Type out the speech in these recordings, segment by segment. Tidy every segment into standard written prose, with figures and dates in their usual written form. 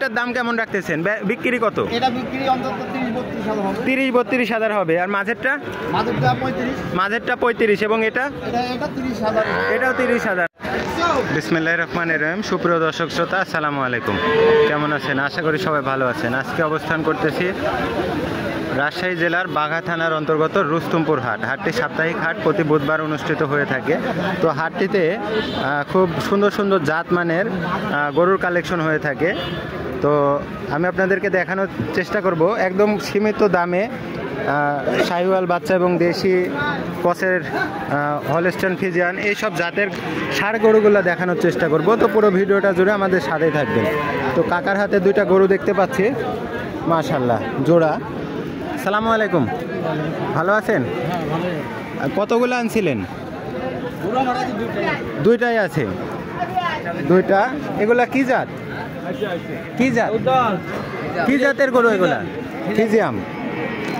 এটার দাম কেমন রাখতেছেন? বিক্রি কত? এটা বিক্রি অন্তত 30-32 হাজার হবে। আর মাঝেরটা? মাঝেরটা 35 এবং এটা? এটা 30,000। এটাও 30,000। বিসমিল্লাহির রহমানির রহিম। সুপ্রিয় দর্শক শ্রোতা, আসসালামু আলাইকুম। কেমন আছেন? আশা করি সবাই ভালো আছেন। আজকে অবস্থান করতেছি রাজশাহী জেলার বাঘা থানার অন্তর্গত রুস্তমপুর হাট। হাটটি সাপ্তাহিক হাট, প্রতি বুধবার অনুষ্ঠিত হয়ে থাকে। তো হাটটিতে খুব সুন্দর সুন্দর জাতমানের গরুর কালেকশন হয়ে থাকে। তো আমি আপনাদেরকে দেখানোর চেষ্টা করব একদম সীমিত দামে শাহিওয়াল বাচ্চা এবং দেশি ক্রসের হলস্টাইন ফ্রিজিয়ান এইসব জাতের ষাঁড় গরুগুলো দেখানোর চেষ্টা করব। তো পুরো ভিডিওটা জুড়ে আমাদের সাথেই থাকবেন। তো কাকার হাতে দুইটা গরু দেখতে পাচ্ছি, মাশাআল্লাহ জোড়া। আসসালামু আলাইকুম, ভালো আছেন? কতগুলো আনছিলেন? দুইটাই আছে, দুইটা। এগুলা কি জাত? কি জাত? কি জাতের গরু এগুলা? ফ্রিজিয়াম।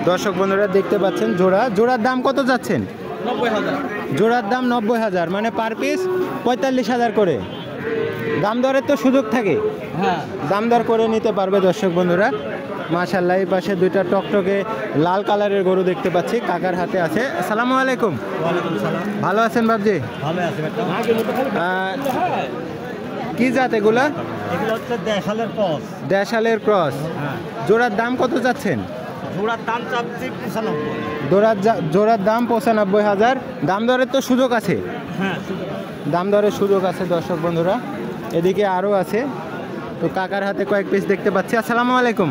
দর্শক বন্ধুরা দেখতে পাচ্ছেন জোড়া। জোড়ার দাম কত যাচ্ছেন? 90,000। জোড়ার দাম 90,000, মানে পার পিস 45,000 করে। দাম দরের তো সুযোগ থাকে, দাম দর করে নিতে পারবে দর্শক বন্ধুরা। মাশাআল্লাহ, এই পাশে দুইটা টকটকে লাল কালারের গরু দেখতে পাচ্ছি, কাকার হাতে আছে। আসসালামু আলাইকুম। ভালো আছেন বাবজি? কি জাত এগুলা? দেশালের ক্রস। জোড়ার দাম কত যাচ্ছেন? জোড়ার দাম চাচ্ছি 95। জোড়ার দাম 95,000। দাম দরের তো সুযোগ আছে? দাম দরের সুযোগ আছে দর্শক বন্ধুরা। এদিকে আরও আছে। তো কাকার হাতে কয়েক পিস দেখতে পাচ্ছি। আসসালামু আলাইকুম,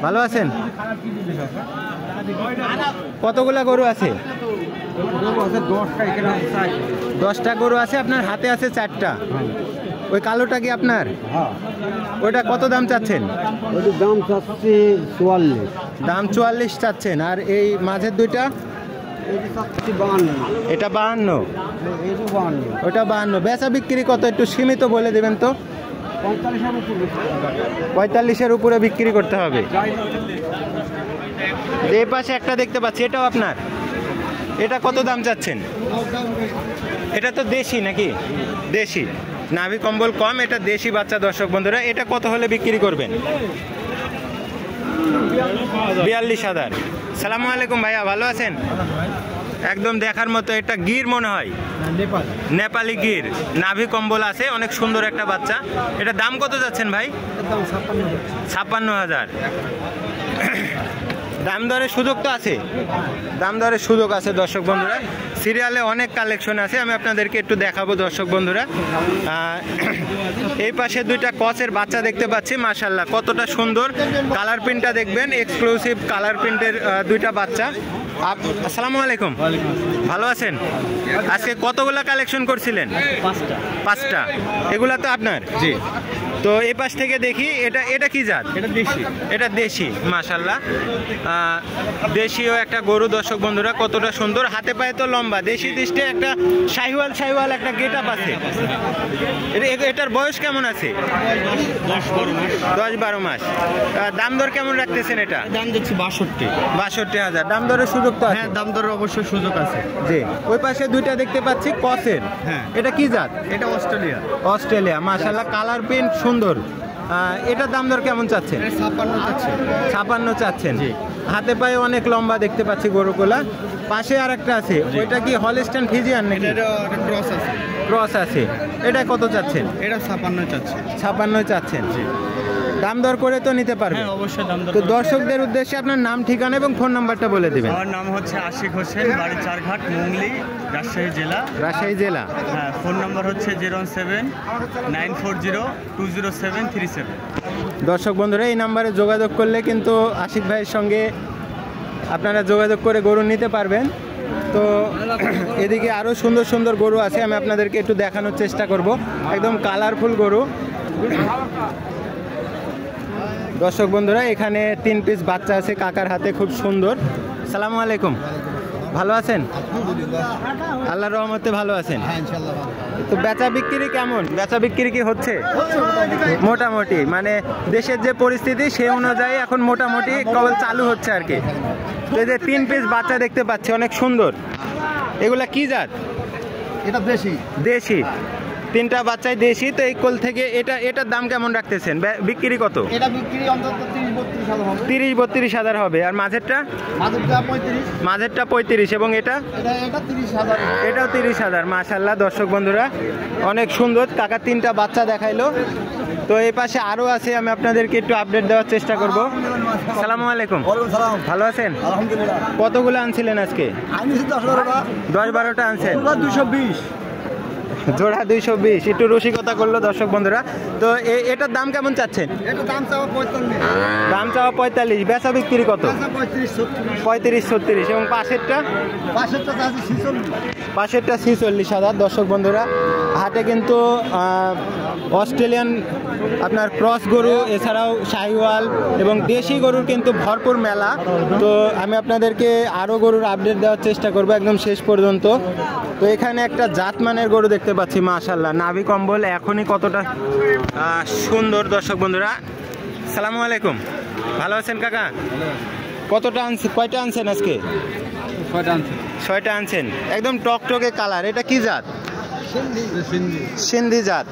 ভালো আছেন? কতগুলা গরু আছে? 10টা গরু আছে। আপনার হাতে আছে 4টা। ওই কালোটা কি আপনার? ওইটা কত দাম চাচ্ছেন? দাম চাচ্ছি 44। দাম 44 চাচ্ছেন। আর এই মাঝের দুইটা? এটা 52। ওটা 52। বেচা বিক্রি কত একটু সীমিত বলে দেবেন তো? 45-এর উপরে বিক্রি করতে হবে। এই পাশে একটা দেখতে পাচ্ছি, এটাও আপনার। এটা কত দাম চাচ্ছেন? এটা তো দেশি নাকি? দেশি, নাভি কম্বল কম, এটা দেশি বাচ্চা দর্শক বন্ধুরা। এটা কত হলে বিক্রি করবেন? 42,000। সালামু আলাইকুম ভাইয়া, ভালো আছেন? একদম দেখার মতো। এটা গির মনে হয়, নেপালি গির, নাভি কম্বল আছে, অনেক সুন্দর একটা বাচ্চা। এটা দাম কত যাচ্ছেন ভাই? 56,000। দাম দরের সুযোগ তো আছে? দাম দরের সুযোগ আছে দর্শক বন্ধুরা। সিরিয়ালে অনেক কালেকশন আছে, আমি আপনাদেরকে একটু দেখাবো দর্শক বন্ধুরা। এই পাশে দুইটা কচের বাচ্চা দেখতে পাচ্ছি, মাশাআল্লাহ কতটা সুন্দর। কালার প্রিন্টটা দেখবেন, এক্সক্লুসিভ কালার প্রিন্টের দুইটা বাচ্চা। আসসালামু আলাইকুম, ভালো আছেন? আজকে কতগুলা কালেকশন করছিলেন? 5টা। এগুলা তো আপনার? জি। তো এই পাশ থেকে দেখি, এটা কি জাত? এটা দেশি। এটা দেশি, মাশাআল্লাহ দেশীয় একটা গরু দর্শক বন্ধুরা। কতটা সুন্দর, হাতে পায়ে তো লম্বা, দেশি দৃষ্টে একটা শাহিওয়াল একটা গেটআপ আছে। এটার বয়স কেমন আছে? 10-12 মাস। দাম দর কেমন রাখতেছেন এটা? দাম দিচ্ছি 62,000। দাম দরের সুযোগ তো আছে? দাম দরের অবশ্যই সুযোগ আছে। জি। ওই পাশে দুইটা দেখতে পাচ্ছি কসের। এটা কি জাত? এটা অস্ট্রেলিয়া। মাশাআল্লাহ কালার প্রিন্ট সুন্দর। এটার দাম দর কেমন চাচ্ছেন? 56 চাচ্ছেন। হাতে পায়ে অনেক লম্বা দেখতে পাচ্ছি গরুগুলা। পাশে আর একটা আছে, ওইটা কি হলস্টাইন ফ্রিজিয়ান নাকি? ক্রস আছে। এটা কত চাচ্ছেন? এটা 56 চাচ্ছেন। দাম দর করে তো নিতে পারবেন? অবশ্যই দাম দর। তো দর্শকদের উদ্দেশ্যে আপনার নাম, ঠিকানা এবং ফোন নাম্বারটা বলে দিবেন। আমার নাম হচ্ছে আশিক হোসেন, বাড়ি চারঘাট, মুংলি, রাজশাহী জেলা। হ্যাঁ, ফোন নাম্বার হচ্ছে 07940207337। দর্শক বন্ধুরা, এই নাম্বারে যোগাযোগ করলে কিন্তু আশিক ভাইয়ের সঙ্গে আপনারা যোগাযোগ করে গরু নিতে পারবেন। তো এদিকে আরও সুন্দর সুন্দর গরু আছে, আমি আপনাদেরকে একটু দেখানোর চেষ্টা করব। একদম কালারফুল গরু দর্শক বন্ধুরা। এখানে 3 পিস বাচ্চা আছে কাকার হাতে, খুব সুন্দর। সালামু আলাইকুম, ভালো আছেন? আল্লাহর রহমতে ভালো আছেন? তো বেচা বিক্রি কেমন? বেচা বিক্রি কি হচ্ছে? মোটামুটি, মানে দেশের যে পরিস্থিতি সে অনুযায়ী এখন মোটামুটি কেবল চালু হচ্ছে আর কি। তো এই যে 3 পিস বাচ্চা দেখতে পাচ্ছি, অনেক সুন্দর। এগুলা কি জাত? এটা দেশি। দেশি। তিনটা বাচ্চাই দেশি। তো এই কোল থেকে এটার দাম কেমন রাখতেছেন? বিক্রি কত? এটা বিক্রি অন্তত 30-32 হবে। 30-32 হাজার হবে। আর মাঝেরটা? মাঝেরটা 35 এবং এটা 30,000। এটাও 30,000। মাশাআল্লাহ দর্শক বন্ধুরা অনেক সুন্দর। কাকা তিনটা বাচ্চা দেখাইলো। তো এই পাশে আরো আছে, আমি আপনাদেরকে একটু আপডেট দেওয়ার চেষ্টা করব। আসসালামু আলাইকুম, ভালো আছেন? আলহামদুলিল্লাহ। কতগুলো আনছিলেন আজকে? 10-12টা আনছেন। 220 জোড়া 220। একটু রসিকতা করলো দর্শক বন্ধুরা। তো এটার দাম কেমন চাচ্ছেন? এটা দাম চাওয়া 45। দাম চাওয়া 45, বেচা বিক্রি কত? 35-36। এবং পাশেরটা? পাশেরটা 46,000। দর্শক বন্ধুরা হাটে কিন্তু অস্ট্রেলিয়ান আপনার ক্রস গরু, এছাড়াও শাহিওয়াল এবং দেশি গরুর কিন্তু ভরপুর মেলা। তো আমি আপনাদেরকে আরও গরুর আপডেট দেওয়ার চেষ্টা করব একদম শেষ পর্যন্ত। তো এখানে একটা জাতমানের গরু দেখতে পাচ্ছি, মাশাআল্লাহ নাভি কম্বল এখনই কতটা সুন্দর। দর্শক বন্ধুরা সালামু আলাইকুম, ভালো আছেন কাকা? কয়টা আনছেন আজকে? 6টা আনছেন। একদম টকটকে কালার। এটা কি জাত? সিন্ধি জাত।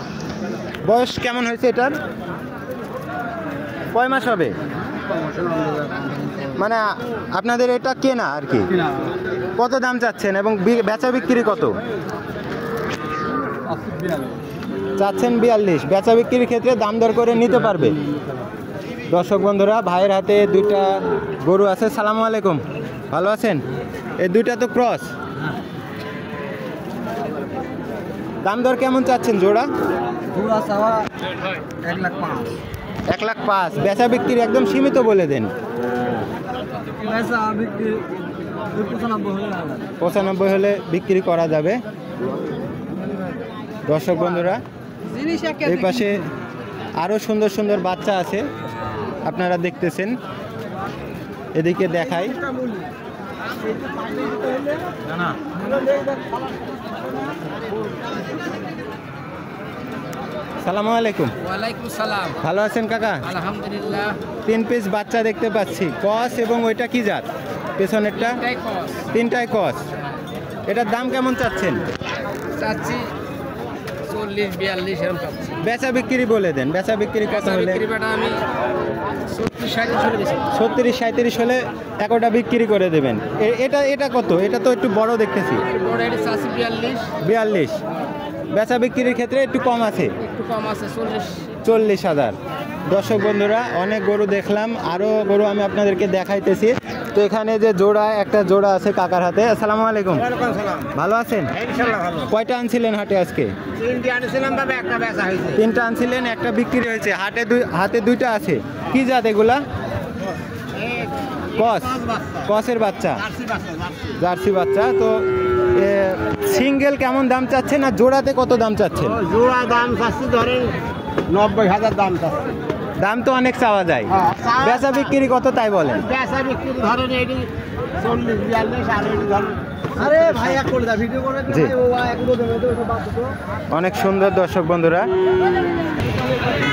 বয়স কেমন হয়েছে এটার? কয় মাস হবে? মানে আপনাদের এটা কেনা আর কি? কত দাম চাচ্ছেন এবং বেচা বিক্রি কত? চাচ্ছেন 42, বেচা বিক্রির ক্ষেত্রে দাম দর করে নিতে পারবে। দর্শক বন্ধুরা ভাইয়ের হাতে দুইটা গরু আছে। সালামু আলাইকুম, ভালো আছেন? এই দুইটা তো ক্রস। দাম দর কেমন চাচ্ছেন জোড়া? 1,05,000। বেচা বিক্রি একদম সীমিত বলে দেন। 95 হলে বিক্রি করা যাবে। দর্শক বন্ধুরা এই পাশে আরো সুন্দর সুন্দর বাচ্চা আছে, আপনারা দেখতেছেন। এদিকে দেখাই। সালামু আলাইকুম। ওয়ালাইকুম সালাম। ভালো আছেন কাকা? আলহামদুলিল্লাহ। 3 পিস বাচ্চা দেখতে পাচ্ছি, কস এবং ওইটা কি জাত? পেছনেরটা? তিনটাই কস। এটার দাম কেমন চাচ্ছেন? চাচ্ছি 40-42 এরকম চাচ্ছি। বেচা বিক্রি বলে দেন। বেচা বিক্রি কত হলে? আমি 36-37 হলে একটা বিক্রি করে দেবেন। এটা কত? এটা তো একটু বড় দেখতেছি। 42। বেচা বিক্রির ক্ষেত্রে একটু কম আছে? 40,000। দর্শক বন্ধুরা অনেক গরু দেখলাম, আরো গরু আমি আপনাদেরকে দেখাইতেছি। তো এখানে যে একটা জোড়া আছে কাকার হাতে। আসসালামু আলাইকুম, ভালো আছেন? কয়টা আনছিলেন হাটে আজকে? 3টা আনছিলেন, একটা বিক্রি হয়েছে। হাতে 2টা আছে। কি জাত এগুলা? কসের বাচ্চা, জার্সি বাচ্চা। তো সিঙ্গেল কেমন দাম চাচ্ছেন আর জোড়াতে কত দাম চাচ্ছেন? জোড়া দাম চাচ্ছি ধরেন 90,000 দাম চাচ্ছি। দাম তো অনেক চাওয়া যায়। বেচা বিক্রি কত তাই বলেন? বেচা বিক্রি ধরেন এটি 40-42 আর এটি ধরেন। আরে ভাই এক করে দাও, ভিডিও করে জি। ও এক করে দাও। অনেক সুন্দর।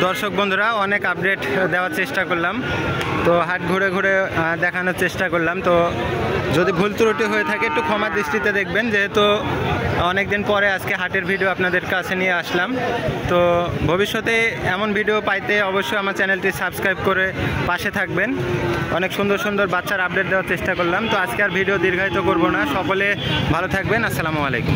দর্শক বন্ধুরা অনেক আপডেট দেওয়ার চেষ্টা করলাম। তো হাট ঘুরে ঘুরে দেখানোর চেষ্টা করলাম। তো যদি ভুল ত্রুটি হয়ে থাকে একটু ক্ষমা দৃষ্টিতে দেখবেন, যেহেতু অনেক দিন পরে আজকে হাটের ভিডিও আপনাদের কাছে নিয়ে আসলাম। তো ভবিষ্যতে এমন ভিডিও পাইতে অবশ্যই আমার চ্যানেলটি সাবস্ক্রাইব করে পাশে থাকবেন। অনেক সুন্দর সুন্দর বাচ্চার আপডেট দেওয়ার চেষ্টা করলাম। তো আজকে আর ভিডিও দীর্ঘায়িত করব না। সকলে ভালো থাকবেন। আসসালামু আলাইকুম।